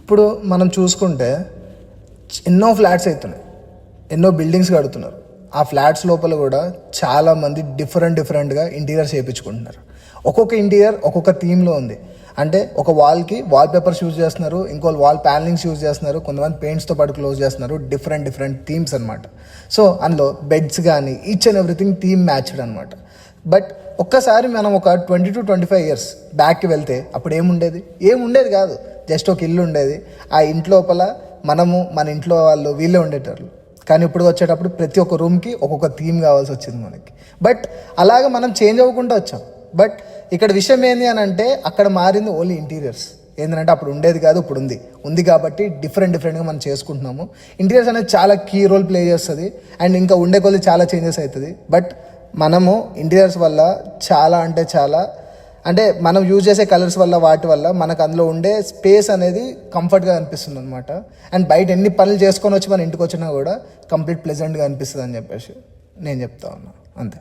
ఇప్పుడు మనం చూసుకుంటే ఎన్నో ఫ్లాట్స్ అవుతున్నాయి, ఎన్నో బిల్డింగ్స్ కడుతున్నారు. ఆ ఫ్లాట్స్ లోపల కూడా చాలామంది డిఫరెంట్గా ఇంటీరియర్స్ చేయించుకుంటున్నారు. ఒక్కొక్క ఇంటీరియర్ ఒక్కొక్క థీమ్లో ఉంది. అంటే ఒక వాల్కి వాల్ పేపర్స్ యూజ్ చేస్తున్నారు, ఇంకో వాల్ ప్యానలింగ్స్ యూజ్ చేస్తున్నారు, కొంతమంది పెయింట్స్తో పాటు క్లోజ్ చేస్తున్నారు. డిఫరెంట్ థీమ్స్ అనమాట. సో అందులో బెడ్స్ కానీ each and everything theme matched అనమాట. బట్ ఒక్కసారి మనం ఒక 20 to 25 years బ్యాక్కి వెళ్తే అప్పుడు ఏముండేది కాదు. జస్ట్ ఒక ఇల్లు ఉండేది. ఆ ఇంటి లోపల మనము, మన ఇంట్లో వాళ్ళు, వీళ్ళే ఉండేటోళ్ళు. కానీ ఇప్పుడు వచ్చేటప్పుడు ప్రతి ఒక్క రూమ్కి ఒక్కొక్క థీమ్ కావాల్సి వచ్చింది మనకి. బట్ అలాగే మనం చేంజ్ అవ్వకుండా వచ్చాం. బట్ ఇక్కడ విషయం ఏంది అని అంటే అక్కడ మారింది ఓన్లీ ఇంటీరియర్స్. ఏంటంటే అప్పుడు ఉండేది కాదు, ఇప్పుడు ఉంది కాబట్టి డిఫరెంట్గా మనం చేసుకుంటున్నాము. ఇంటీరియర్స్ అనేది చాలా కీ రోల్ ప్లే చేస్తుంది. అండ్ ఇంకా ఉండే కొద్ది చాలా చేంజెస్ అవుతుంది. బట్ మనము ఇంటీరియర్స్ వల్ల చాలా అంటే మనం యూజ్ చేసే కలర్స్ వల్ల, వాటి వల్ల మనకు అందులో ఉండే స్పేస్ అనేది కంఫర్ట్గా అనిపిస్తుంది అనమాట. అండ్ బయట ఎన్ని పనులు చేసుకొని వచ్చి మన ఇంటికి వచ్చినా కూడా కంప్లీట్ ప్లెజెంట్గా అనిపిస్తుంది అని చెప్పేసి నేను చెప్తా ఉన్నా. అంతే.